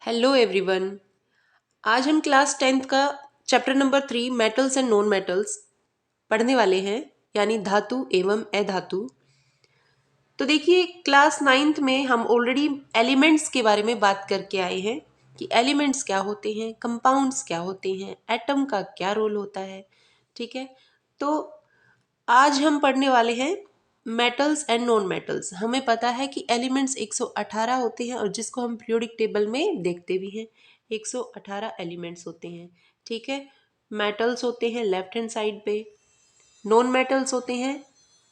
Hello everyone. आज हम class 10th का chapter number 3 metals and non metals पढ़ने वाले हैं, यानी धातु एवं अधातु। तो देखिए, क्लास 9th में हम ऑलरेडी एलिमेंट्स के बारे में बात करके आए हैं कि एलिमेंट्स क्या होते हैं, कंपाउंड्स क्या होते हैं, एटम का क्या रोल होता है। ठीक है, तो आज हम पढ़ने वाले हैं मेटल्स एंड नॉन मेटल्स। हमें पता है कि एलिमेंट्स 118 होते हैं और जिसको हम पीरियोडिक टेबल में देखते भी हैं। 118 एलिमेंट्स होते हैं। ठीक है, मेटल्स होते हैं लेफ्ट हैंड साइड पे, नॉन मेटल्स होते हैं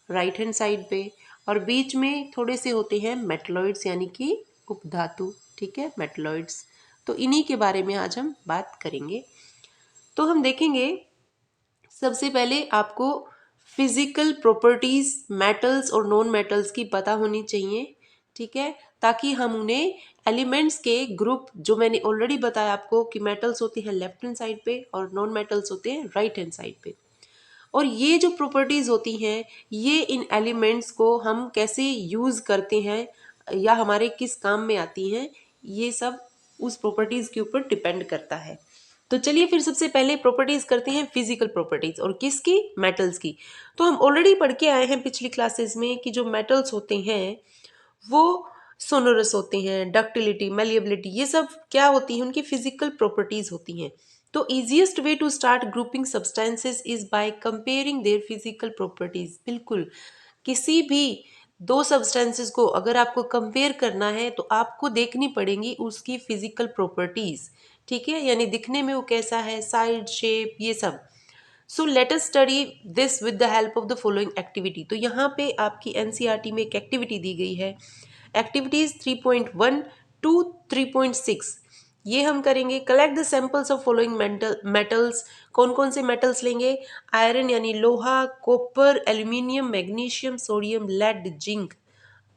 राइट हैंड साइड पे, और बीच में थोड़े से होते हैं मेटलॉइड्स यानी कि उपधातु। ठीक है, मेटलॉइड्स। तो इन्हीं के बारे में आज हम बात करेंगे। तो हम देखेंगे, सबसे पहले आपको फिजिकल प्रॉपर्टीज मेटल्स और नॉन मेटल्स की पता होनी चाहिए। ठीक है, ताकि हम उन्हें एलिमेंट्स के ग्रुप, जो मैंने ऑलरेडी बताया आपको कि मेटल्स होते हैं लेफ्ट हैंड साइड पे और नॉन मेटल्स होते हैं राइट हैंड साइड पे, और ये जो प्रॉपर्टीज होती हैं ये इन एलिमेंट्स को हम कैसे यूज करते हैं या हमारे किस काम में आती हैं, ये सब उस प्रॉपर्टीज के ऊपर डिपेंड करता है। तो चलिए फिर सबसे पहले प्रॉपर्टीज करते हैं फिजिकल प्रॉपर्टीज, और किसकी? मेटल्स की। तो हम ऑलरेडी पढ़ के आए हैं पिछली क्लासेस में कि जो मेटल्स होते हैं वो सोनोरस होते हैं, डक्टिलिटी, मेलिएबिलिटी, ये सब क्या होती हैं? उनकी फिजिकल प्रॉपर्टीज होती हैं। तो easiest way to start grouping substances is by comparing their physical properties. बिल्कुल, किसी भी दो सब्सटेंसेस को अगर आपको कंपेयर करना है तो आपको देखनी पड़ेगी उसकी फिजिकल प्रॉपर्टीज। ठीक है, यानी दिखने में वो कैसा है, साइज, शेप, ये सब। So let us study this with the help of the following activity. तो यहाँ पे आपकी एनसीईआरटी में एक एक्टिविटी दी गई है, एक्टिविटीज 3.1 टू 3.6। ये हम करेंगे, collect the samples of following metals. कौन कौन से मेटल्स लेंगे? आयरन यानी लोहा, copper, aluminium, magnesium, sodium, lead, zinc.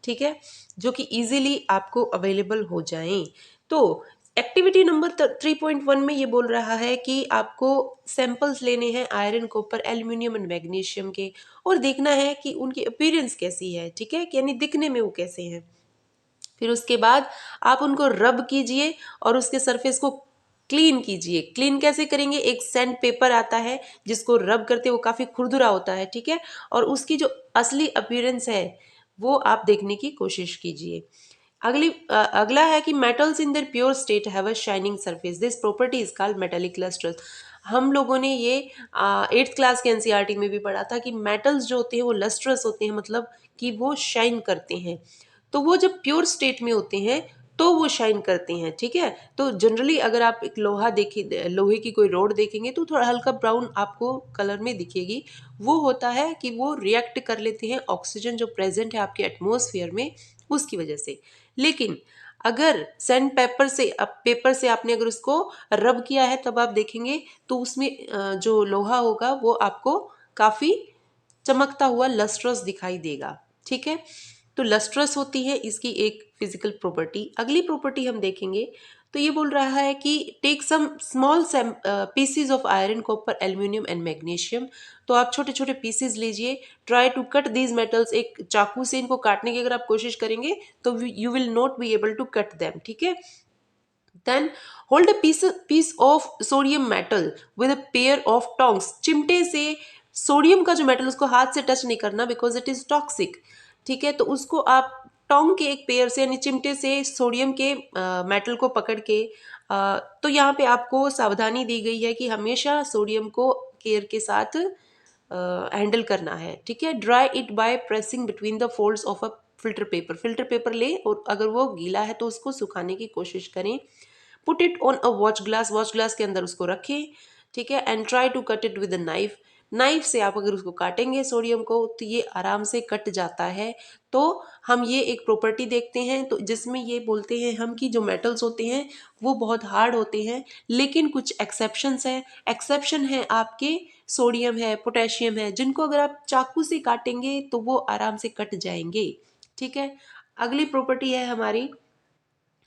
ठीक है, जो कि इजीली आपको अवेलेबल हो जाएं। तो एक्टिविटी नंबर 3.1 में ये बोल रहा है कि आपको सैंपल्स लेने हैं iron, copper, aluminium and magnesium के, और देखना है कि उनकी अपीयरेंस कैसी है। ठीक है, यानी दिखने में वो कैसे हैं। फिर उसके बाद आप उनको रब कीजिए और उसके सरफेस को क्लीन कीजिए। क्लीन कैसे करेंगे? एक सैंड पेपर आता है जिसको रब करते वो काफ़ी खुरदुरा होता है। ठीक है, और उसकी जो असली अपीयरेंस है वो आप देखने की कोशिश कीजिए। अगला है कि metals in their pure state have a shining surface, this property is called metallic lustrous. हम लोगों ने ये 8th क्लास के एनसीईआरटी में भी पढ़ा था कि मेटल्स जो होते हैं वो लस्ट्रस होते हैं, मतलब कि वो शाइन करते हैं। तो वो जब प्योर स्टेट में होते हैं तो वो शाइन करते हैं। ठीक है, तो जनरली अगर आप एक लोहा देखें, लोहे की कोई रॉड देखेंगे तो थोड़ा हल्का ब्राउन आपको कलर में दिखेगी। वो होता है कि वो रिएक्ट कर लेते हैं ऑक्सीजन जो प्रेजेंट है आपके एटमॉस्फेयर में, उसकी वजह से। लेकिन अगर सैंड पेपर से आपने अगर उसको रब किया है तब आप देखेंगे तो उसमें जो लोहा होगा वो आपको काफी चमकता हुआ लस्ट्रस दिखाई देगा। ठीक है, तो लस्ट्रस होती है इसकी एक फिजिकल प्रॉपर्टी। अगली प्रॉपर्टी हम देखेंगे तो ये बोल रहा है कि take some small pieces of iron, copper, aluminium and magnesium. तो आप छोटे छोटे पीसेज लीजिए, try to cut these metals. एक चाकू से इनको काटने की अगर आप कोशिश करेंगे तो you will not be able to cut them. ठीक है, then hold a piece of sodium metal with a pair of tongs. चिमटे से सोडियम का जो मेटल उसको हाथ से टच नहीं करना, बिकॉज इट इज टॉक्सिक। ठीक है, तो उसको आप टोंग के एक पेयर से यानी चिमटे से सोडियम के मेटल को पकड़ के तो यहाँ पे आपको सावधानी दी गई है कि हमेशा सोडियम को केयर के साथ हैंडल करना है। ठीक है, dry it by pressing between the folds of a filter paper. Filter paper ले और अगर वो गीला है तो उसको सुखाने की कोशिश करें। Put it on a watch glass के अंदर उसको रखें। ठीक है, and try to cut it with a knife. Knife से आप अगर उसको काटेंगे सोडियम को तो ये आराम से कट जाता है। तो हम ये एक प्रॉपर्टी देखते हैं तो जिसमें ये बोलते हैं हम कि जो मेटल्स होते हैं वो बहुत हार्ड होते हैं, लेकिन कुछ एक्सेप्शंस हैं। एक्सेप्शन है आपके सोडियम है, पोटेशियम है, जिनको अगर आप चाकू से काटेंगे तो वो आराम से कट जाएंगे। ठीक है, अगली प्रॉपर्टी है हमारी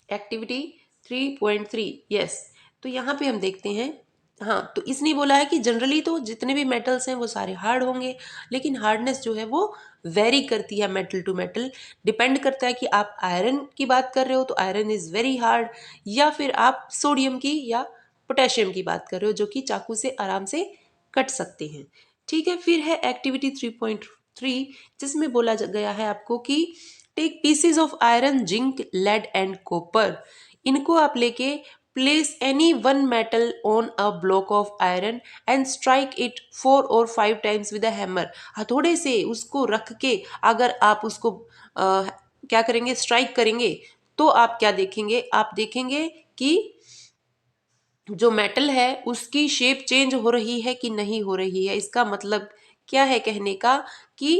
एक्टिविटी 3.3। यस, तो यहाँ पे हम देखते हैं हाँ, तो इसने बोला है कि जनरली तो जितने भी मेटल्स हैं वो सारे हार्ड होंगे, लेकिन हार्डनेस जो है वो वेरी करती है मेटल टू मेटल। डिपेंड करता है कि आप आयरन की बात कर रहे हो तो आयरन इज़ वेरी हार्ड, या फिर आप सोडियम की या पोटेशियम की बात कर रहे हो जो कि चाकू से आराम से कट सकते हैं। ठीक है, फिर है एक्टिविटी 3.3, जिसमें बोला गया है आपको कि take pieces of iron, zinc, lead and copper. इनको आप लेके place any one metal on a block of iron and strike it 4 or 5 times with a hammer। हथौड़े से उसको रख के अगर आप उसको क्या करेंगे, स्ट्राइक करेंगे, तो आप क्या देखेंगे, आप देखेंगे कि जो मेटल है उसकी शेप चेंज हो रही है कि नहीं हो रही है। इसका मतलब क्या है कहने का कि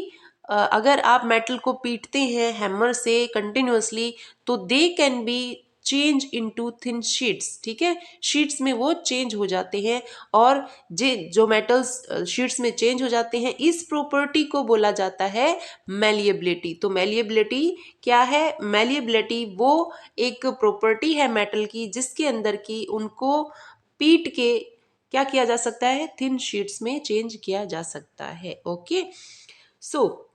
अगर आप मेटल को पीटते हैं हैमर से कंटिन्यूअसली तो they can be change into thin sheets. ठीक है, शीट्स में वो चेंज हो जाते हैं, और जो मेटल्स शीट्स में चेंज हो जाते हैं, इस प्रॉपर्टी को बोला जाता है मैलिएबिलिटी। तो मैलिएबिलिटी क्या है, मैलिएबिलिटी वो एक प्रॉपर्टी है मेटल की जिसके अंदर की उनको पीट के क्या किया जा सकता है, थिन शीट्स में चेंज किया जा सकता है। Okay, so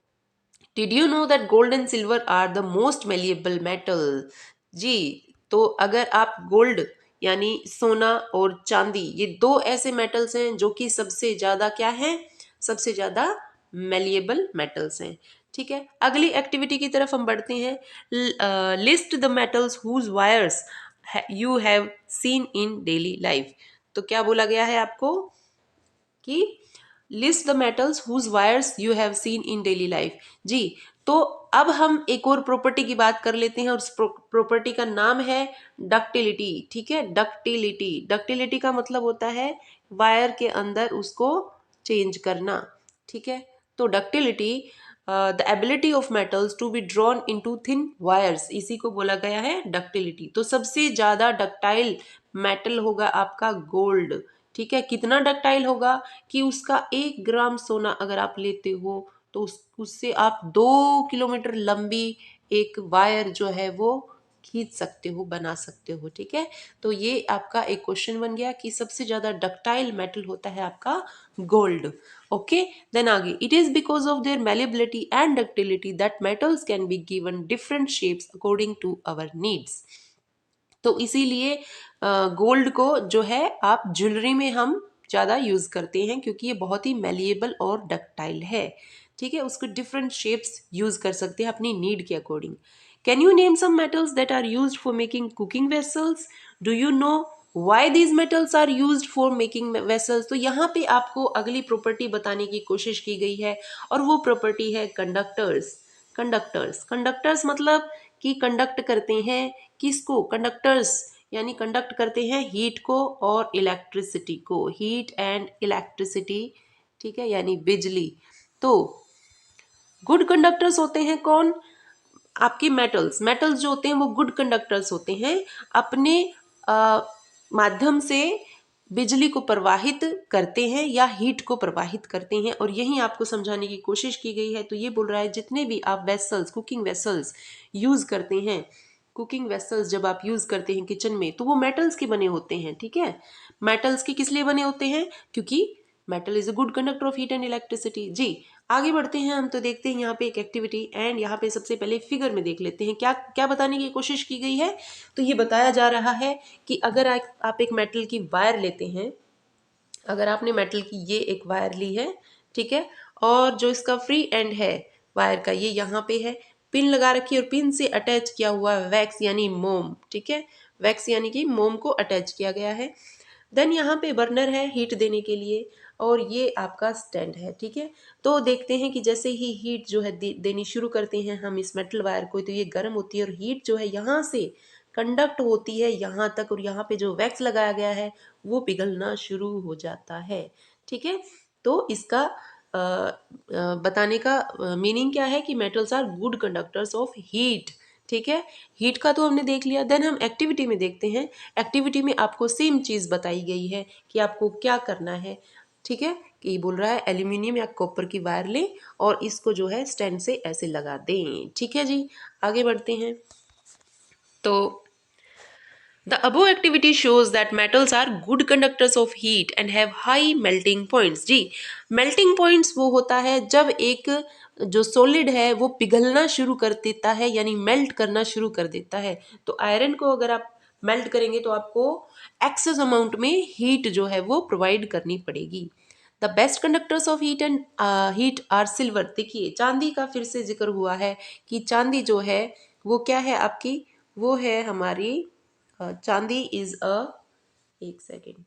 did you know that gold and silver are the most malleable metal. जी, तो अगर आप गोल्ड यानी सोना और चांदी, ये दो ऐसे मेटल्स हैं जो कि सबसे ज्यादा क्या है, सबसे ज्यादा मेलिएबल मेटल्स हैं। ठीक है, अगली एक्टिविटी की तरफ हम बढ़ते हैं। List the metals whose wires you have seen in daily life. तो क्या बोला गया है आपको कि list the metals whose wires you have seen in daily life. जी, तो अब हम एक और प्रॉपर्टी की बात कर लेते हैं, और उस प्रॉपर्टी का नाम है डक्टिलिटी। ठीक है, डक्टिलिटी, डक्टिलिटी का मतलब होता है वायर के अंदर उसको चेंज करना। ठीक है, तो ductility, the ability of metals to be drawn into thin wires, इसी को बोला गया है डक्टिलिटी। तो सबसे ज्यादा डक्टाइल मेटल होगा आपका गोल्ड। ठीक है, कितना डक्टाइल होगा कि उसका 1 ग्राम सोना अगर आप लेते हो तो उससे आप 2 किलोमीटर लंबी एक वायर जो है वो खींच सकते हो, बना सकते हो। ठीक है, तो ये आपका एक क्वेश्चन बन गया कि सबसे ज्यादा डक्टाइल मेटल होता है आपका गोल्ड। ओके, देन आगे, it is because of their malleability and ductility that metals can be given different shapes according to our needs. तो इसीलिए गोल्ड को जो है आप ज्वेलरी में हम ज़्यादा यूज़ करते हैं क्योंकि ये बहुत ही मेलिएबल और डक्टाइल है। ठीक है, उसको डिफरेंट शेप्स यूज़ कर सकते हैं अपनी नीड के according. Can you name some metals that are used for making cooking vessels. Do you know why these metals are used for making vessels. तो यहाँ पे आपको अगली प्रॉपर्टी बताने की कोशिश की गई है, और वो प्रॉपर्टी है कंडक्टर्स। कंडक्टर्स, कंडक्टर्स मतलब कि कंडक्ट करते हैं किसको, कंडक्टर्स यानी कंडक्ट करते हैं हीट को और इलेक्ट्रिसिटी को, हीट एंड इलेक्ट्रिसिटी। ठीक है, यानी बिजली। तो गुड कंडक्टर्स होते हैं कौन, आपके मेटल्स। मेटल्स जो होते हैं वो गुड कंडक्टर्स होते हैं, अपने माध्यम से बिजली को प्रवाहित करते हैं या हीट को प्रवाहित करते हैं। और यही आपको समझाने की कोशिश की गई है। तो ये बोल रहा है जितने भी आप वेसल्स, कुकिंग वेसल्स यूज करते हैं, कुकिंग वेसल्स जब आप यूज करते हैं किचन में तो वो मेटल्स के बने होते हैं। ठीक है, मेटल्स के किस लिए बने होते हैं, क्योंकि metal is a good conductor of heat and electricity. जी, आगे बढ़ते हैं हम, तो देखते हैं यहाँ पे एक एक्टिविटी, एंड यहाँ पे सबसे पहले फिगर में देख लेते हैं क्या क्या बताने की कोशिश की गई है। तो ये बताया जा रहा है कि अगर आप एक मेटल की वायर लेते हैं, अगर आपने मेटल की ये एक वायर ली है, ठीक है, और जो इसका फ्री एंड है वायर का ये यहाँ पे है, पिन लगा रखी है और पिन से अटैच किया हुआ है वैक्स यानी मोम। ठीक है, वैक्स यानी कि मोम को अटैच किया गया है। देन यहाँ पे बर्नर है हीट देने के लिए, और ये आपका स्टैंड है। ठीक है, तो देखते हैं कि जैसे ही हीट जो है देनी शुरू करते हैं हम इस मेटल वायर को, तो ये गर्म होती है और हीट जो है यहाँ से कंडक्ट होती है यहाँ तक, और यहाँ पे जो वैक्स लगाया गया है वो पिघलना शुरू हो जाता है। ठीक है, तो इसका बताने का मीनिंग क्या है कि metals are good conductors of heat. ठीक है, हीट का तो हमने देख लिया। देन हम एक्टिविटी में देखते हैं। एक्टिविटी में आपको सेम चीज़ बताई गई है कि आपको क्या करना है। ठीक है, कि ये बोल रहा है एल्यूमिनियम या कॉपर की वायर लें और इसको जो है स्टैंड से ऐसे लगा दें। ठीक है जी, आगे बढ़ते हैं। तो The above activity shows that metals are good conductors of heat and have high melting points. Ji, melting points वो होता है जब एक जो सॉलिड है वो पिघलना शुरू कर देता है, यानी मेल्ट करना शुरू कर देता है। तो आयरन को अगर आप मेल्ट करेंगे तो आपको एक्सेस अमाउंट में हीट जो है वो प्रोवाइड करनी पड़ेगी। The best conductors of heat are silver. देखिए चांदी का फिर से जिक्र हुआ है कि चांदी जो है वो क्या है आपकी, वो है हमारी चांदी इज अ, एक सेकेंड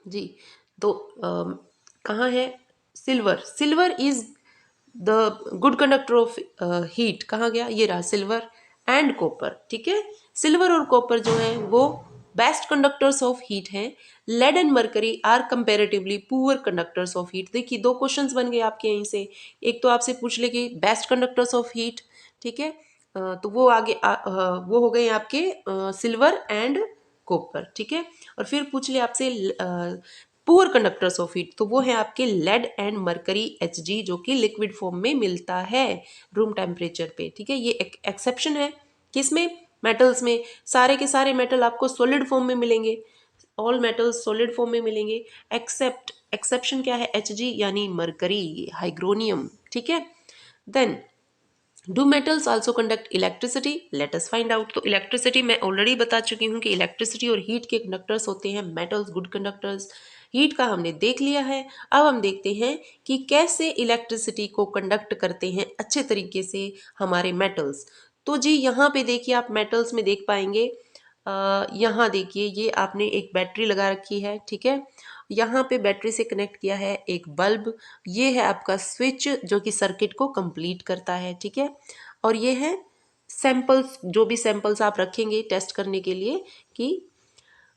जी, तो कहाँ है, silver, silver is the good conductor of heat, कहाँ गया, ये रहा सिल्वर एंड कॉपर। ठीक है, सिल्वर और कॉपर जो है वो बेस्ट कंडक्टर्स ऑफ हीट हैं। Lead and mercury are comparatively poor conductors of heat. देखिए दो क्वेश्चंस बन गए आपके यहीं से, एक तो आपसे पूछ ले कि बेस्ट कंडक्टर्स ऑफ हीट, ठीक है, तो वो आगे वो हो गए आपके सिल्वर एंड कॉपर। ठीक है, और फिर पूछ ले आपसे पुअर कंडक्टर्स ऑफ हीट, तो वो है आपके लेड एंड मरकरी Hg, जो कि लिक्विड फॉर्म में मिलता है रूम टेम्परेचर पे। ठीक है, ये एक एक्सेप्शन है किसमें, मेटल्स में। सारे के सारे मेटल आपको सॉलिड फॉर्म में मिलेंगे, ऑल मेटल्स सॉलिड फॉर्म में मिलेंगे, एक्सेप्ट, एक्सेप्शन क्या है, Hg यानी मरकरी, हाइग्रोनियम। ठीक है, then do metals also conduct electricity, let us find out. तो इलेक्ट्रिसिटी मैं ऑलरेडी बता चुकी हूँ कि इलेक्ट्रिसिटी और हीट के कंडक्टर्स होते हैं मेटल्स, गुड कंडक्टर्स। हीट का हमने देख लिया है, अब हम देखते हैं कि कैसे इलेक्ट्रिसिटी को कंडक्ट करते हैं अच्छे तरीके से हमारे मेटल्स। तो जी यहाँ पे देखिए आप मेटल्स में देख पाएंगे, यहाँ देखिए ये आपने एक बैटरी लगा रखी है। ठीक है, यहाँ पे बैटरी से कनेक्ट किया है एक बल्ब, ये है आपका स्विच जो कि सर्किट को कंप्लीट करता है। ठीक है, और ये है सैंपल्स, जो भी सैंपल्स आप रखेंगे टेस्ट करने के लिए कि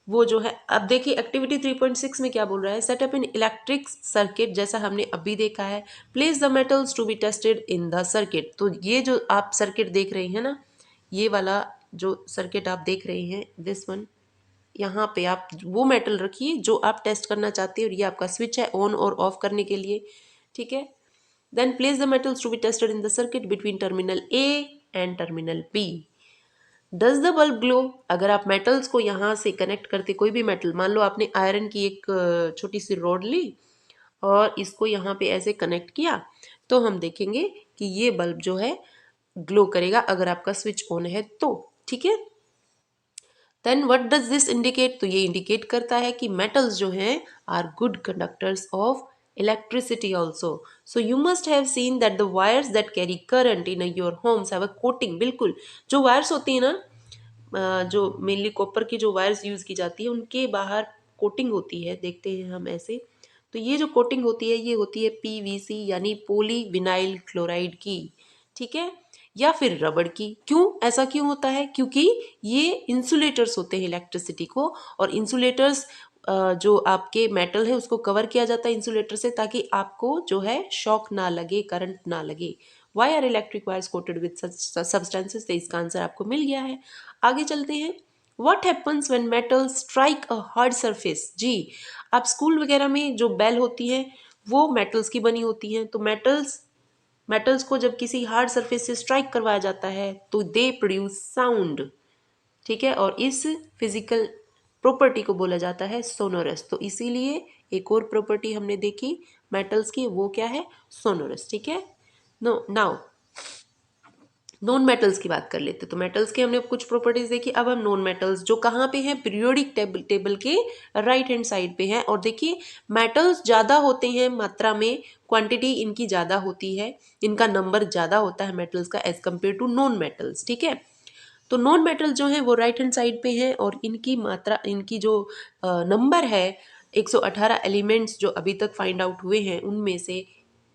वो जो है। अब देखिए एक्टिविटी 3.6 में क्या बोल रहा है, सेटअप इन इलेक्ट्रिक सर्किट, जैसा हमने अभी देखा है। Place the metals to be tested in the circuit. तो ये जो आप सर्किट देख रहे हैं ना, ये वाला जो सर्किट आप देख रहे हैं, दिस वन, यहाँ पे आप वो मेटल रखिए जो आप टेस्ट करना चाहते हैं, और ये आपका स्विच है ऑन और ऑफ करने के लिए। ठीक है, then place the metals to be tested in the circuit between terminal A and terminal B. Does the bulb glow. अगर आप मेटल्स को यहाँ से कनेक्ट करते, कोई भी मेटल, मान लो आपने आयरन की एक छोटी सी रॉड ली और इसको यहाँ पे ऐसे कनेक्ट किया, तो हम देखेंगे कि ये बल्ब जो है ग्लो करेगा अगर आपका स्विच ऑन है तो। ठीक है, then what does this indicate, तो ये इंडिकेट करता है कि मेटल्स जो हैं are good conductors of electricity also. So you must have seen that the wires that carry current in your homes have a coating. बिल्कुल, जो वायर्स होती है ना, जो मेनली कॉपर की जो वायर्स यूज़ की जाती है उनके बाहर कोटिंग होती है, देखते हैं हम ऐसे। तो ये जो कोटिंग होती है ये होती है पीवीसी यानी पॉली विनाइल क्लोराइड की। ठीक है, या फिर रबड़ की। क्यों, ऐसा क्यों होता है, क्योंकि ये इंसुलेटर्स होते हैं इलेक्ट्रिसिटी को, और इंसुलेटर्स जो आपके मेटल है उसको कवर किया जाता है इंसुलेटर से, ताकि आपको जो है शॉक ना लगे, करंट ना लगे। Why are electric wires coated with substances, तो इसका आंसर आपको मिल गया है। आगे चलते हैं, what happens when metal strike a hard surface. जी, आप स्कूल वगैरह में जो बेल होती हैं वो मेटल्स की बनी होती हैं, तो मेटल्स को जब किसी हार्ड सरफेस से स्ट्राइक करवाया जाता है तो दे प्रोड्यूस साउंड। ठीक है, और इस फिजिकल प्रॉपर्टी को बोला जाता है सोनोरस। तो इसीलिए एक और प्रॉपर्टी हमने देखी मेटल्स की, वो क्या है, सोनोरस। ठीक है, नो नाउ नॉन मेटल्स की बात कर लेते। तो मेटल्स के हमने कुछ प्रॉपर्टीज देखी, अब हम नॉन मेटल्स जो कहाँ पे हैं, पीरियोडिक टेबल के राइट हैंड साइड पे हैं। और देखिए मेटल्स ज़्यादा होते हैं मात्रा में, क्वांटिटी इनकी ज़्यादा होती है, इनका नंबर ज़्यादा होता है मेटल्स का as compare to non metals. ठीक है, तो नॉन मेटल जो हैं वो राइट हैंड साइड पे हैं, और इनकी मात्रा, इनकी जो नंबर है 118 एलिमेंट्स जो अभी तक फाइंड आउट हुए हैं उनमें से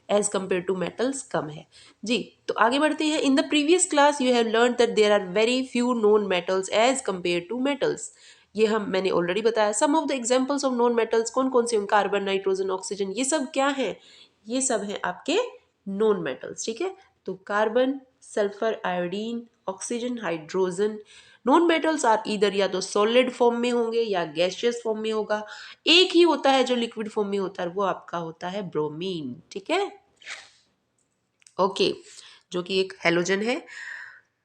एज कम्पेयर टू मेटल्स कम है। जी, तो आगे बढ़ते हैं। In the previous class you have learn that there are very few non metals as compare to metals. ये मैंने ऑलरेडी बताया। Some of the examples of non metals कौन कौन से, कार्बन, नाइट्रोजन, ऑक्सीजन, ये सब क्या हैं, ये सब हैं आपके नॉन मेटल्स। ठीक है, तो carbon, sulphur, iodine, oxygen, hydrogen. Non metals are either या तो सॉलिड फॉर्म में होंगे या गैसियस फॉर्म में होगा। एक ही होता है जो लिक्विड फॉर्म में होता है, वो आपका होता है ब्रोमीन। ठीक है, ओके, जो कि एक हेलोजन है।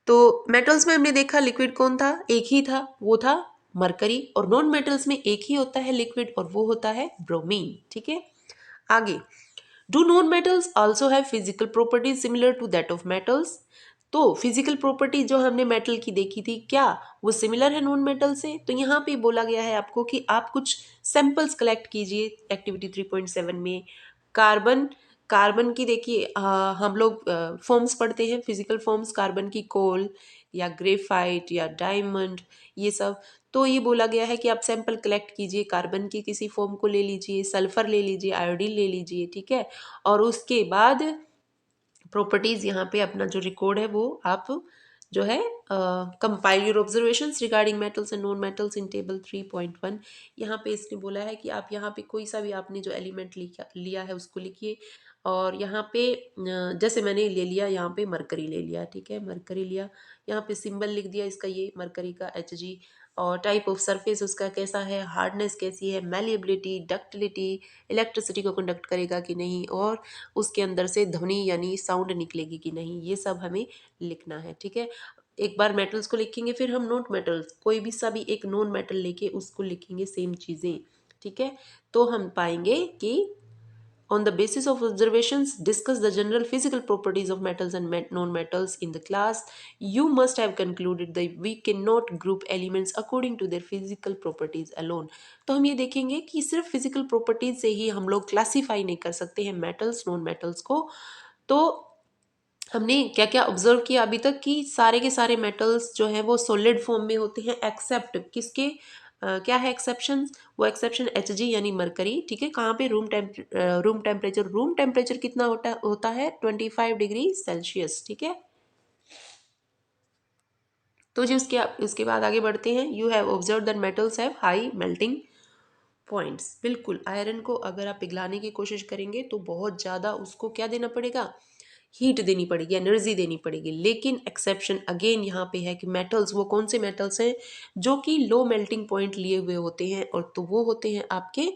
तो मेटल्स में हमने देखा लिक्विड कौन था, एक ही था, वो था मरकरी, और नॉन मेटल्स में एक ही होता है लिक्विड और वो होता है ब्रोमीन। ठीक है, आगे, do non metals also have physical properties similar to that of metals? तो फिजिकल प्रॉपर्टी जो हमने मेटल की देखी थी, क्या वो सिमिलर है नॉन मेटल से? तो यहाँ पे बोला गया है आपको कि आप कुछ सैंपल्स कलेक्ट कीजिए एक्टिविटी 3.7 में। कार्बन, कार्बन की देखिए हम लोग फॉर्म्स पढ़ते हैं, फिजिकल फॉर्म्स कार्बन की, कोल या ग्रेफाइट या डायमंड, ये सब। तो ये बोला गया है कि आप सैंपल कलेक्ट कीजिए, कार्बन की किसी फॉर्म को ले लीजिए, सल्फर ले लीजिए, आयोडीन ले लीजिए, ठीक है, और उसके बाद प्रॉपर्टीज यहाँ पे अपना जो रिकॉर्ड है वो आप जो है compile your observations regarding metals and non metals in table 3.1। यहाँ पे इसने बोला है कि आप यहाँ पे कोई सा भी आपने जो एलिमेंट लिया है उसको लिखिए। और यहाँ पे जैसे मैंने ले लिया, यहाँ पे मरकरी ले लिया, ठीक है, मरकरी लिया, यहाँ पे सिंबल लिख दिया इसका, ये मरकरी का Hg, और टाइप ऑफ सरफेस उसका कैसा है, हार्डनेस कैसी है, मैलिएबिलिटी, डक्टिलिटी, इलेक्ट्रिसिटी को कंडक्ट करेगा कि नहीं, और उसके अंदर से ध्वनि यानी साउंड निकलेगी कि नहीं, ये सब हमें लिखना है। ठीक है, एक बार मेटल्स को लिखेंगे, फिर हम नॉन मेटल्स, कोई भी सा भी एक नॉन मेटल लेके उसको लिखेंगे, सेम चीज़ें। ठीक है, तो हम पाएंगे कि on the basis of observations, discuss the general physical properties of metals and non-metals in the class. You must have concluded that we cannot group elements according to their physical properties alone. तो हम ये देखेंगे कि सिर्फ physical properties से ही हम लोग classify नहीं कर सकते हैं metals, non-metals को। तो हमने क्या क्या ऑब्जर्व किया अभी तक कि सारे के सारे मेटल्स जो है वो सॉलिड फॉर्म में होते हैं, एक्सेप्ट किसके, क्या है एक्सेप्शन, वो एक्सेप्शन Hg यानी मरकरी। ठीक है, कहाँ पे, रूम टेम्परेचर कितना होता है 25 डिग्री सेल्सियस। ठीक है, तो जी उसके बाद आगे बढ़ते हैं। You have observe that metals have high melting points. बिल्कुल, आयरन को अगर आप पिघलाने की कोशिश करेंगे तो बहुत ज़्यादा उसको क्या देना पड़ेगा, हीट देनी पड़ेगी, एनर्जी देनी पड़ेगी। लेकिन एक्सेप्शन अगेन यहाँ पे है कि मेटल्स, वो कौन से मेटल्स हैं जो कि लो मेल्टिंग पॉइंट लिए हुए होते हैं, और तो वो होते हैं आपके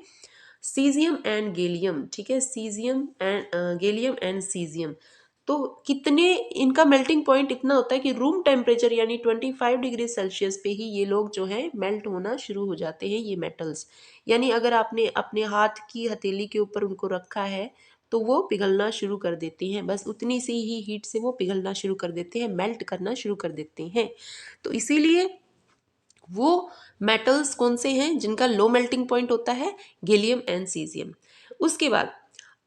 सीजियम एंड गैलियम। ठीक है, caesium and gallium and caesium. तो कितने, इनका मेल्टिंग पॉइंट इतना होता है कि रूम टेम्परेचर यानी 25 डिग्री सेल्सियस पे ही ये लोग जो है मेल्ट होना शुरू हो जाते हैं, ये मेटल्स। यानी अगर आपने अपने हाथ की हथेली के ऊपर उनको रखा है तो वो पिघलना शुरू कर देते हैं, बस उतनी सी ही हीट से वो पिघलना शुरू कर देते हैं, मेल्ट करना शुरू कर देते हैं। तो इसीलिए वो मेटल्स कौन से हैं जिनका लो मेल्टिंग पॉइंट होता है, गैलियम एंड सीजियम। उसके बाद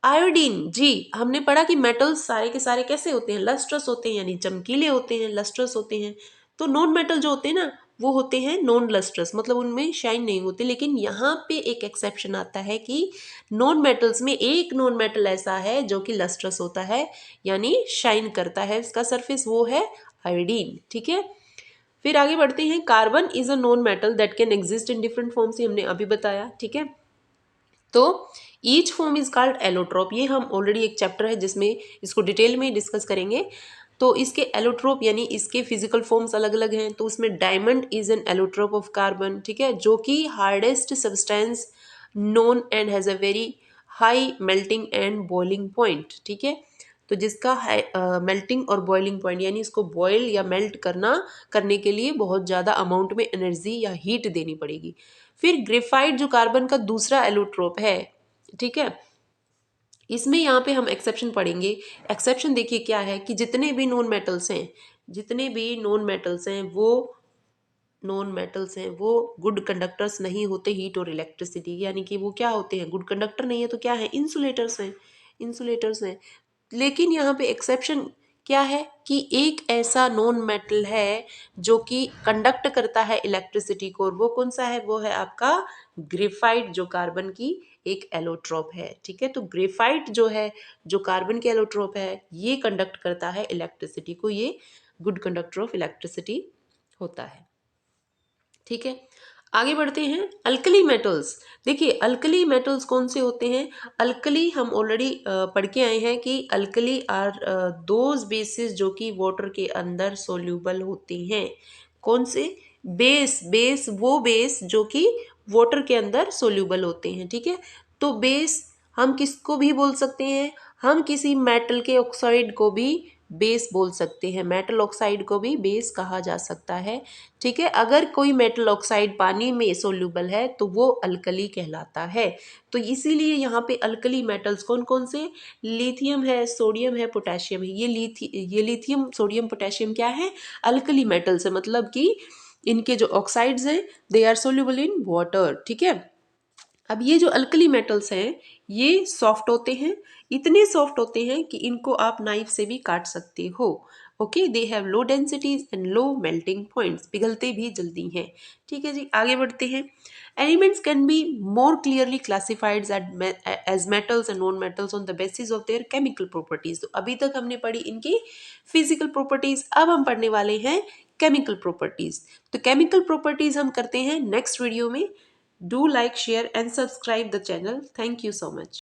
आयोडीन, जी हमने पढ़ा कि मेटल्स सारे के सारे कैसे होते हैं, लस्ट्रस होते हैं, यानी चमकीले होते हैं, लस्ट्रस होते हैं। तो नॉन मेटल जो होते हैं ना वो होते हैं नॉन लस्ट्रस, मतलब उनमें शाइन नहीं होते। लेकिन यहाँ पे एक एक्सेप्शन आता है कि नॉन मेटल्स में एक नॉन मेटल ऐसा है जो कि लस्ट्रस होता है, यानी शाइन करता है इसका सरफेस, वो है आयोडीन। ठीक है, फिर आगे बढ़ते हैं। Carbon is a non metal that can exist in different forms, ये हमने अभी बताया। ठीक है, तो each form is called allotrope, ये हम ऑलरेडी एक चैप्टर है जिसमें इसको डिटेल में डिस्कस करेंगे। तो इसके एलोट्रोप यानी इसके फिजिकल फॉर्म्स अलग अलग हैं। तो उसमें diamond is an allotrope of carbon, ठीक है, जो कि hardest substance known and has a very high melting and boiling point. ठीक है, तो जिसका मेल्टिंग और बॉइलिंग पॉइंट यानी इसको बॉयल या मेल्ट करने के लिए बहुत ज़्यादा अमाउंट में एनर्जी या हीट देनी पड़ेगी। फिर ग्रेफाइट जो कार्बन का दूसरा एलोट्रोप है, ठीक है, इसमें यहाँ पे हम एक्सेप्शन पढ़ेंगे। एक्सेप्शन देखिए क्या है कि जितने भी नॉन मेटल्स हैं, जितने भी नॉन मेटल्स हैं वो गुड कंडक्टर्स नहीं होते हीट और इलेक्ट्रिसिटी, यानी कि वो क्या होते हैं, गुड कंडक्टर नहीं है तो क्या है, इंसुलेटर्स हैं, इंसुलेटर्स हैं। लेकिन यहाँ पे एक्सेप्शन क्या है कि एक ऐसा नॉन मेटल है जो कि कंडक्ट करता है इलेक्ट्रिसिटी को, और वो कौन सा है, वो है आपका ग्रेफाइट, जो कार्बन की एक एलोट्रोप है। ठीक है, तो ग्रेफाइट जो है, जो कार्बन की एलोट्रोप है, ये कंडक्ट करता है इलेक्ट्रिसिटी को, ये गुड कंडक्टर ऑफ इलेक्ट्रिसिटी होता है। ठीक है, आगे बढ़ते हैं। अल्कली मेटल्स, देखिए अल्कली मेटल्स कौन से होते हैं। अल्कली हम ऑलरेडी पढ़ के आए हैं कि अल्कली आर दोज बेसिस जो कि वाटर के अंदर सोल्यूबल होते हैं। कौन से बेस, वो बेस जो कि वाटर के अंदर सोल्यूबल होते हैं। ठीक है, तो बेस हम किसको भी बोल सकते हैं, हम किसी मेटल के ऑक्साइड को भी बेस बोल सकते हैं। मेटल ऑक्साइड को भी बेस कहा जा सकता है। ठीक है, अगर कोई मेटल ऑक्साइड पानी में सोल्यूबल है तो वो अल्कली कहलाता है। तो इसीलिए यहाँ पे अल्कली मेटल्स कौन कौन से, लिथियम है, सोडियम है, पोटेशियम है। ये लिथियम सोडियम पोटेशियम क्या है, अल्कली मेटल्स है, मतलब कि इनके जो ऑक्साइड्स हैं they are soluble in water. ठीक है, अब ये जो अल्कली मेटल्स हैं ये सॉफ्ट होते हैं, इतने सॉफ्ट होते हैं कि इनको आप नाइफ से भी काट सकते हो। Okay, they have low densities and low melting points, पिघलते भी जल्दी हैं। ठीक है जी, आगे बढ़ते हैं। Elements can be more clearly classified as metals and non metals on the basis of their chemical properties. तो अभी तक हमने पढ़ी इनकी फिजिकल प्रॉपर्टीज, अब हम पढ़ने वाले हैं केमिकल प्रॉपर्टीज। तो केमिकल प्रॉपर्टीज हम करते हैं नेक्स्ट वीडियो में। Do like, share and subscribe the channel. Thank you so much.